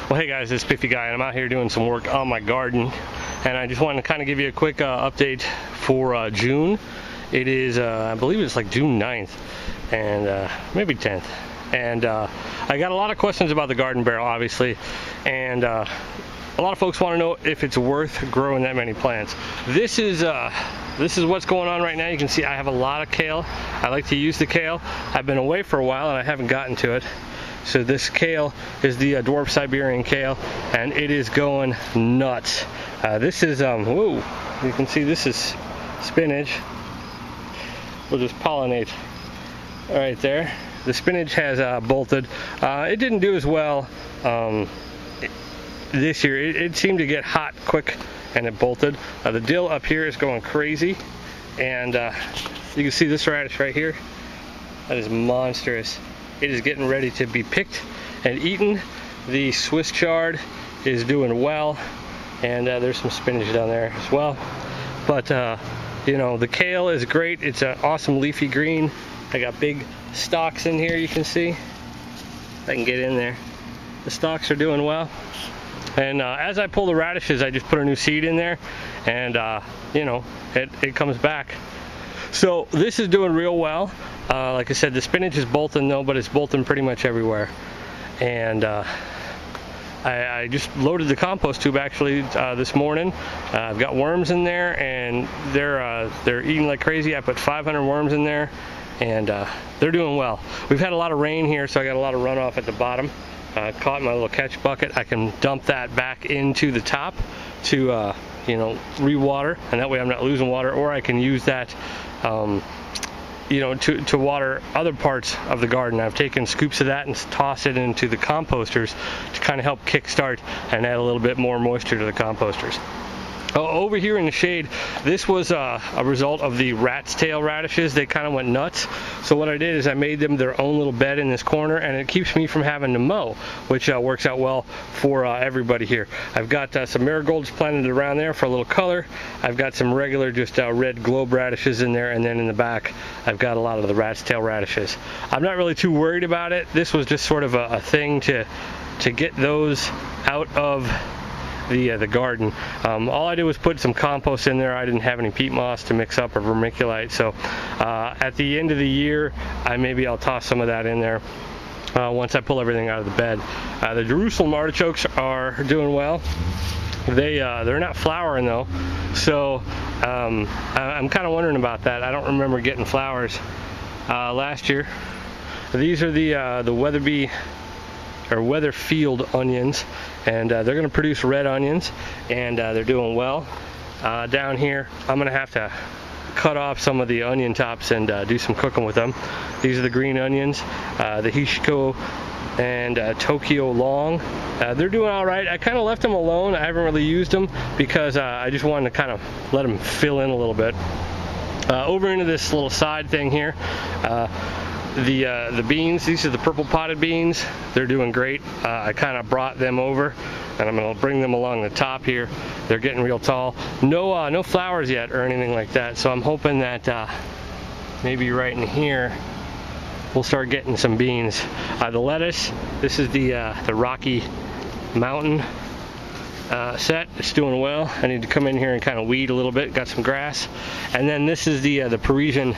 Well, hey guys, it's Spiffy Guy, and I'm out here doing some work on my garden, and I just wanted to kind of give you a quick update for June. It is, I believe it's like June 9th, and maybe 10th. And I got a lot of questions about the garden barrel, obviously, and a lot of folks want to know if it's worth growing that many plants. This is what's going on right now. You can see I have a lot of kale. I like to use the kale. I've been away for a while and I haven't gotten to it. So this kale is the dwarf Siberian kale, and it is going nuts. This is whoa! You can see this is spinach. We'll just pollinate right there. The spinach has bolted. It didn't do as well this year. It seemed to get hot quick and it bolted. The dill up here is going crazy, and you can see this radish right here. That is monstrous. It is getting ready to be picked and eaten. The Swiss chard is doing well, and there's some spinach down there as well. But you know, the kale is great. It's an awesome leafy green. I got big stalks in here, you can see. I can get in there. The stalks are doing well. And as I pull the radishes, I just put a new seed in there, and you know, it comes back. So this is doing real well. Like I said, the spinach is bolting though, but it's bolting pretty much everywhere. And I just loaded the compost tube actually this morning. I've got worms in there, and they're eating like crazy. I put 500 worms in there, and they're doing well. We've had a lot of rain here, so I got a lot of runoff at the bottom. Caught my little catch bucket. I can dump that back into the top to you know, re-water, and that way I'm not losing water. Or I can use that you know, to water other parts of the garden. I've taken scoops of that and tossed it into the composters to kind of help kickstart and add a little bit more moisture to the composters. Over here in the shade, this was a result of the rat's tail radishes. They kind of went nuts. So what I did is I made them their own little bed in this corner, and it keeps me from having to mow, which works out well for everybody here. I've got some marigolds planted around there for a little color. I've got some regular just red globe radishes in there, and then in the back I've got a lot of the rat's tail radishes. I'm not really too worried about it. This was just sort of a thing to get those out of the garden. All I did was put some compost in there. I didn't have any peat moss to mix up or vermiculite, so at the end of the year maybe I'll toss some of that in there once I pull everything out of the bed. The Jerusalem artichokes are doing well. They're not flowering though, so I'm kind of wondering about that. I don't remember getting flowers last year. These are the Weatherby or Weatherfield onions, and they're going to produce red onions, and they're doing well. Down here I'm going to have to cut off some of the onion tops and do some cooking with them. These are the green onions, the Hishiko and Tokyo Long. They're doing all right. I kind of left them alone. I haven't really used them because I just wanted to kind of let them fill in a little bit. Over into this little side thing here, the beans, these are the purple potted beans. They're doing great. I kind of brought them over, and I'm going to bring them along the top here. They're getting real tall. No flowers yet or anything like that, so I'm hoping that maybe right in here we'll start getting some beans. The lettuce, this is the Rocky Mountain set. It's doing well. I need to come in here and kind of weed a little bit. Got some grass. And then this is the Parisian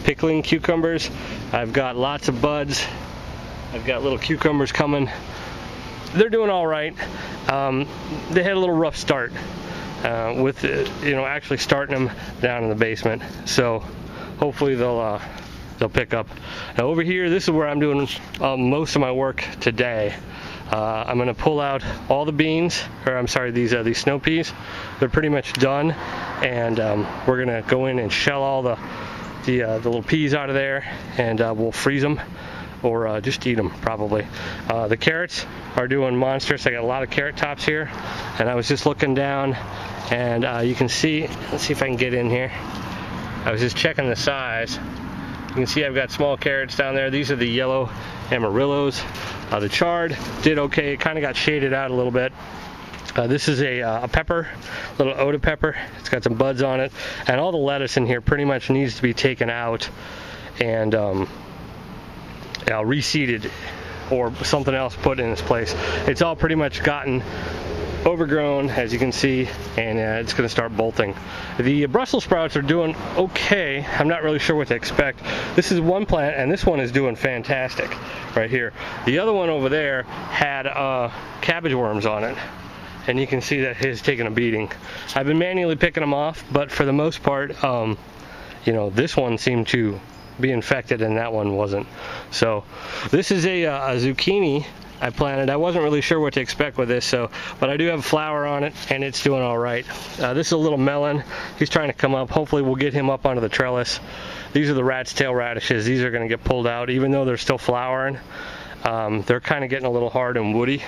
pickling cucumbers. I've got lots of buds. I've got little cucumbers coming. They're doing all right. They had a little rough start with you know, actually starting them down in the basement. So hopefully they'll pick up. Now over here, this is where I'm doing most of my work today. I'm going to pull out all the beans, or I'm sorry, these snow peas. They're pretty much done, and we're going to go in and shell all the little peas out of there, and we'll freeze them or just eat them probably. The carrots are doing monstrous. I got a lot of carrot tops here, and I was just looking down, and you can see, let's see if I can get in here. I was just checking the size. You can see I've got small carrots down there. These are the yellow Amarillos. The chard did okay. It kind of got shaded out a little bit. This is a pepper, little Oda pepper. It's got some buds on it, and all the lettuce in here pretty much needs to be taken out and reseeded or something else put in its place. It's all pretty much gotten overgrown, as you can see, and it's going to start bolting. The Brussels sprouts are doing okay. I'm not really sure what to expect. This is one plant, and this one is doing fantastic right here. The other one over there had cabbage worms on it, and you can see that his taking a beating. I've been manually picking them off, but for the most part, you know, this one seemed to be infected and that one wasn't. So this is a zucchini I planted. I wasn't really sure what to expect with this, but I do have a flower on it, and it's doing all right. This is a little melon. He's trying to come up. Hopefully we'll get him up onto the trellis. These are the rat's tail radishes. These are going to get pulled out, even though they're still flowering. They're kind of getting a little hard and woody,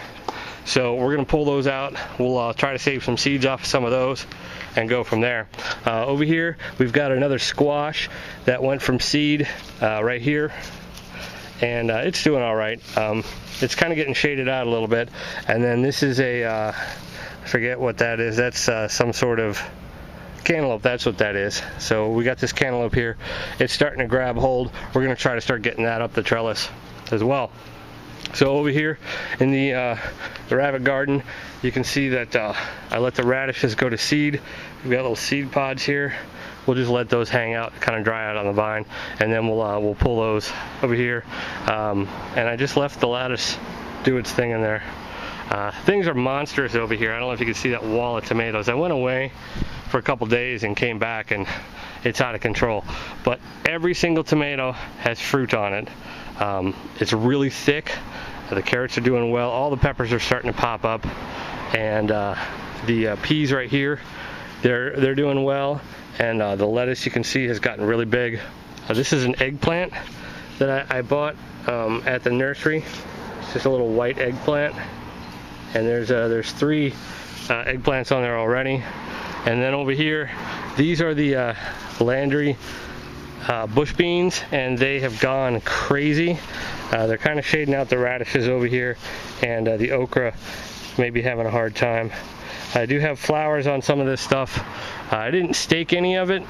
so we're going to pull those out. We'll try to save some seeds off of some of those and go from there. Over here we've got another squash that went from seed right here, and it's doing all right. It's kind of getting shaded out a little bit. And then this is a I forget what that is. That's some sort of cantaloupe. That's what that is. So we got this cantaloupe here. It's starting to grab hold. We're going to try to start getting that up the trellis as well. So over here in the rabbit garden, you can see that I let the radishes go to seed. We've got little seed pods here. We'll just let those hang out, kind of dry out on the vine, and then we'll pull those over here. And I just left the lettuce do its thing in there. Things are monstrous over here. I don't know if you can see that wall of tomatoes. I went away for a couple days and came back, and it's out of control. But every single tomato has fruit on it. It's really thick. The carrots are doing well. All the peppers are starting to pop up, and the peas right here, they're doing well. And the lettuce, you can see, has gotten really big. This is an eggplant that I bought at the nursery. It's just a little white eggplant, and there's 3 eggplants on there already. And then over here, these are the Landry bush beans, and they have gone crazy. They're kind of shading out the radishes over here, and the okra may be having a hard time. I do have flowers on some of this stuff. I didn't stake any of it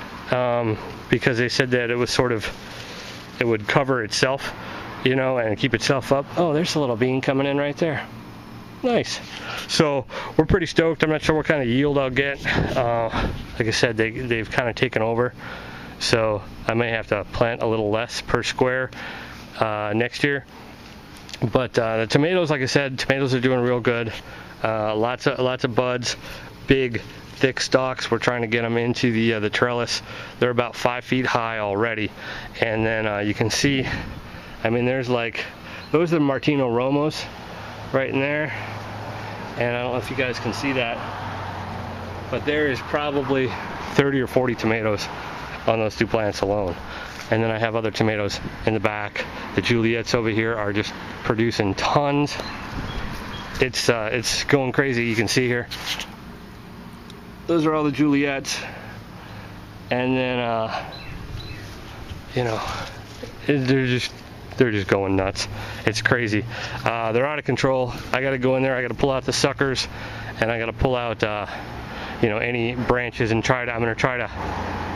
because they said that it was it would cover itself, you know, and keep itself up. Oh, there's a little bean coming in right there. Nice. So we're pretty stoked. I'm not sure what kind of yield I'll get. Like I said, they've kind of taken over, so I may have to plant a little less per square next year. But the tomatoes, like I said, tomatoes are doing real good. Lots of buds, big thick stalks. We're trying to get them into the trellis. They're about 5 feet high already, and then you can see, I mean, there's those are the Martino Romos right in there, and I don't know if you guys can see that, but there is probably 30 or 40 tomatoes on those 2 plants alone. And then I have other tomatoes in the back. The Juliets over here are just producing tons. It's going crazy. You can see here, those are all the Juliets, and then you know, they're just going nuts. It's crazy. They're out of control. I got to go in there. I got to pull out the suckers, and I got to pull out you know, any branches, and I'm going to try to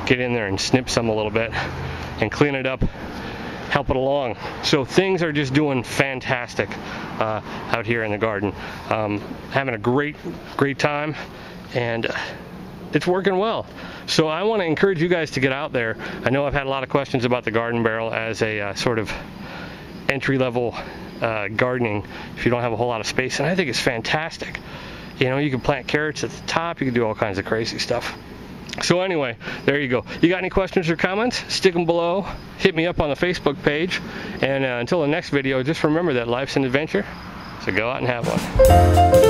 get in there and snip some a little bit and clean it up, help it along. So things are just doing fantastic out here in the garden. Having a great time, and it's working well. So I want to encourage you guys to get out there. I know I've had a lot of questions about the garden barrel as a sort of entry-level gardening if you don't have a whole lot of space, and I think it's fantastic. You know, you can plant carrots at the top, you can do all kinds of crazy stuff. So anyway, there you go. You got any questions or comments? Stick them below. Hit me up on the Facebook page. And until the next video, just remember that life's an adventure, so go out and have one.